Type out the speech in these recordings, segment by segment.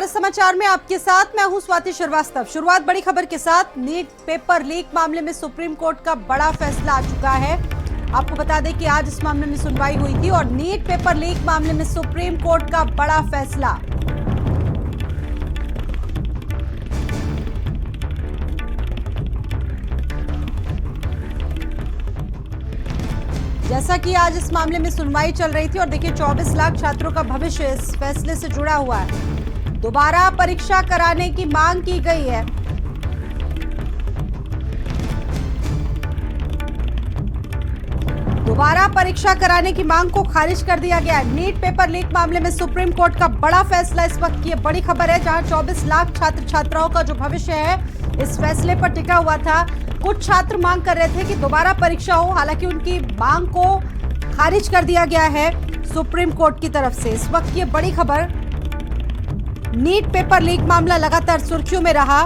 भारत समाचार में आपके साथ मैं हूं स्वाति श्रीवास्तव। शुरुआत बड़ी खबर के साथ। नीट पेपर लीक मामले में सुप्रीम कोर्ट का बड़ा फैसला आ चुका है। आपको बता दें कि आज इस मामले में सुनवाई हुई थी और नीट पेपर लीक मामले में सुप्रीम कोर्ट का बड़ा फैसला। जैसा कि आज इस मामले में सुनवाई चल रही थी और देखिए 24 लाख छात्रों का भविष्य इस फैसले से जुड़ा हुआ है। दोबारा परीक्षा कराने की मांग की गई है। दोबारा परीक्षा कराने की मांग को खारिज कर दिया गया है। नीट पेपर लीक मामले में सुप्रीम कोर्ट का बड़ा फैसला इस वक्त की बड़ी खबर है, जहां 24 लाख छात्र छात्राओं का जो भविष्य है इस फैसले पर टिका हुआ था। कुछ छात्र मांग कर रहे थे कि दोबारा परीक्षा हो, हालांकि उनकी मांग को खारिज कर दिया गया है सुप्रीम कोर्ट की तरफ से। इस वक्त ये बड़ी खबर। नीट पेपर लीक मामला लगातार सुर्खियों में रहा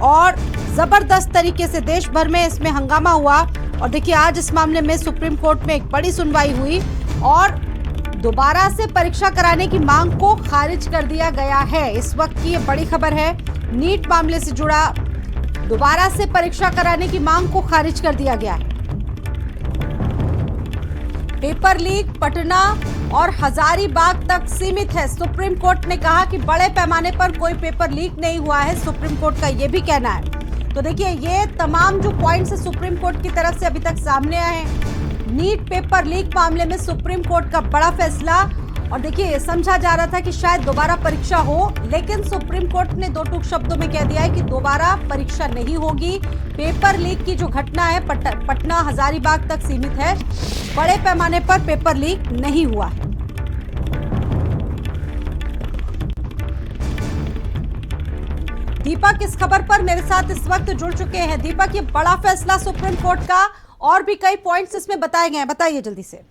और जबरदस्त तरीके से देश भर में इसमें हंगामा हुआ और देखिए आज इस मामले में सुप्रीम कोर्ट में एक बड़ी सुनवाई हुई और दोबारा से परीक्षा कराने की मांग को खारिज कर दिया गया है। इस वक्त की ये बड़ी खबर है। नीट मामले से जुड़ा दोबारा से परीक्षा कराने की मांग को खारिज कर दिया गया है। पेपर लीक पटना और हजारीबाग तक सीमित है। सुप्रीम कोर्ट ने कहा कि बड़े पैमाने पर कोई पेपर लीक नहीं हुआ है। सुप्रीम कोर्ट का यह भी कहना है। तो देखिए ये तमाम जो पॉइंट्स है सुप्रीम कोर्ट की तरफ से अभी तक सामने आए हैं। नीट पेपर लीक मामले में सुप्रीम कोर्ट का बड़ा फैसला और देखिए समझा जा रहा था कि शायद दोबारा परीक्षा हो, लेकिन सुप्रीम कोर्ट ने दो टूक शब्दों में कह दिया है कि दोबारा परीक्षा नहीं होगी। पेपर लीक की जो घटना है पटना हजारीबाग तक सीमित है। बड़े पैमाने पर पेपर लीक नहीं हुआ है। दीपक इस खबर पर मेरे साथ इस वक्त जुड़ चुके हैं। दीपक, ये बड़ा फैसला सुप्रीम कोर्ट का और भी कई पॉइंट्स इसमें बताए गए हैं, बताइए जल्दी से।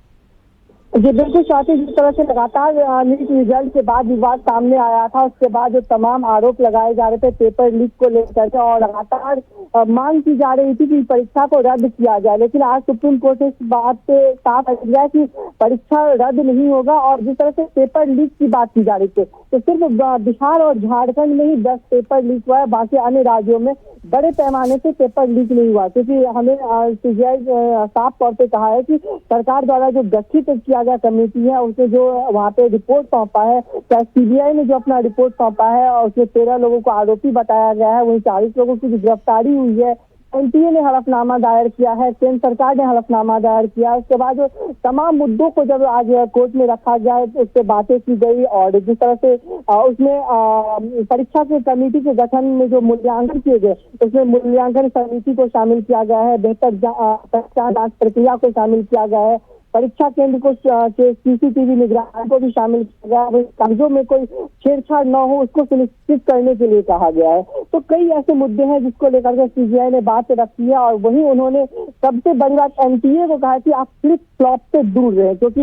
जी बिल्कुल स्वाति, जिस तरह से लगातार नीट रिजल्ट के बाद विवाद सामने आया था, उसके बाद जो तमाम आरोप लगाए जा रहे थे पेपर लीक को लेकर के और लगातार मांग की जा रही थी कि परीक्षा को रद्द किया जाए, लेकिन आज सुप्रीम कोर्ट ने इस बात से साफ कर दिया कि परीक्षा रद्द नहीं होगा। और जिस तरह से पेपर लीक की बात की जा रही थी तो सिर्फ बिहार और झारखंड में ही 10 पेपर लीक हुआ है, बाकी अन्य राज्यों में बड़े पैमाने से पेपर लीक नहीं हुआ। क्योंकि हमें सीबीआई साफ तौर पे कहा है कि सरकार द्वारा जो गठित किया गया कमेटी है उसने जो वहाँ पे रिपोर्ट सौंपा है, चाहे सीबीआई ने जो अपना रिपोर्ट सौंपा है और उसमें 13 लोगों को आरोपी बताया गया है, वहीं 40 लोगों की गिरफ्तारी हुई है। एनटीए ने हलफनामा दायर किया है, केंद्र सरकार ने हलफनामा दायर किया। उसके बाद जो तमाम मुद्दों को जब आज कोर्ट में रखा गया है तो उस पर बातें की गई और जिस तरह से उसमें परीक्षा के कमेटी के गठन में जो मूल्यांकन किए गए उसमें मूल्यांकन समिति को शामिल किया गया है, बेहतर परीक्षा जांच प्रक्रिया को शामिल किया गया है, परीक्षा केंद्र को सीसीटीवी निगरानी को भी शामिल किया गया है, कागजों में कोई छेड़छाड़ न हो उसको सुनिश्चित करने के लिए कहा गया है। तो कई ऐसे मुद्दे हैं जिसको लेकर के सीबीआई ने बात रखी है और वहीं उन्होंने सबसे बड़ी बात एनटीए को कहा कि आप फ्लिप फ्लॉप से दूर रहे, क्योंकि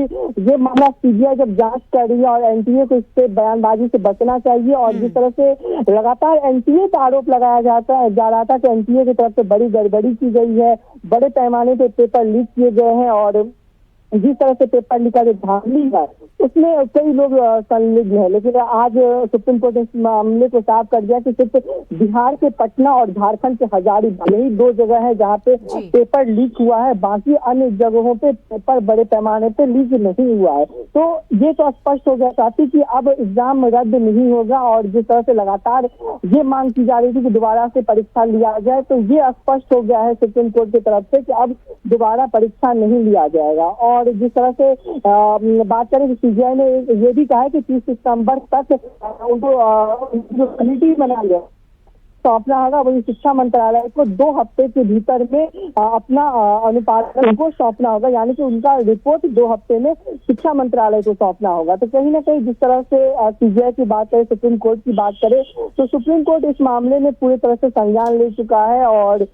ये मामला सीबीआई जब जांच कर रही है और एनटीए को इससे बयानबाजी से बचना चाहिए। और जिस तरह से लगातार एनटीए पर आरोप लगाया जा रहा था कि एनटीए की तरफ से बड़ी गड़बड़ी की गई है, बड़े पैमाने पे पेपर लीक किए गए हैं और जिस तरह से पेपर लीक का जो धांधली है उसमें कई लोग संलिग्न है, लेकिन आज सुप्रीम कोर्ट ने इस मामले को साफ कर दिया कि सिर्फ बिहार के पटना और झारखंड के हजारीबाग यही 2 जगह है जहाँ पे पेपर लीक हुआ है, बाकी अन्य जगहों पे पेपर बड़े पैमाने पे लीक नहीं हुआ है। तो ये तो स्पष्ट हो गया साथी कि अब एग्जाम रद्द नहीं होगा और जिस तरह से लगातार ये मांग की जा रही थी कि दोबारा से परीक्षा लिया जाए, तो ये स्पष्ट हो गया है सुप्रीम कोर्ट की तरफ से कि अब दोबारा परीक्षा नहीं लिया जाएगा। और जिस तरह से बात करें सीबीआई ने ये भी कहा है कि 30 सितंबर तक उनको जो कमेटी बना लिया सौंपना होगा, वही शिक्षा मंत्रालय को 2 हफ्ते के भीतर में अपना अनुपालन को सौंपना होगा, यानी कि उनका रिपोर्ट 2 हफ्ते में शिक्षा मंत्रालय को सौंपना होगा। तो कहीं ना कहीं जिस तरह से सीबीआई की बात करें, सुप्रीम कोर्ट की बात करें, तो सुप्रीम कोर्ट इस मामले में पूरी तरह से संज्ञान ले चुका है और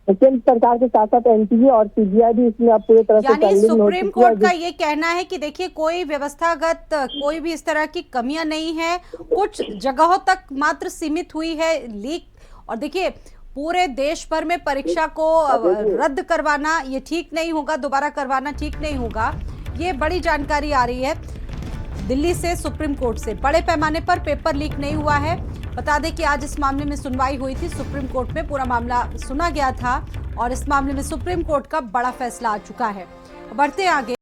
केंद्र सरकार के साथ साथ एनटीए और सीबीआई भी इसमें अब पूरी तरह से यानी सुप्रीम कोर्ट का ये कहना है कि देखिए कोई व्यवस्थागत कोई भी इस तरह की कमियां नहीं है, कुछ जगहों तक मात्र सीमित हुई है लीक। और देखिए पूरे देश भर में परीक्षा को रद्द करवाना ये ठीक नहीं होगा, दोबारा करवाना ठीक नहीं होगा, ये बड़ी जानकारी आ रही है। दिल्ली से, सुप्रीम कोर्ट से। बड़े पैमाने पर पेपर लीक नहीं हुआ है। बता दें कि आज इस मामले में सुनवाई हुई थी, सुप्रीम कोर्ट में पूरा मामला सुना गया था और इस मामले में सुप्रीम कोर्ट का बड़ा फैसला आ चुका है। बढ़ते आगे।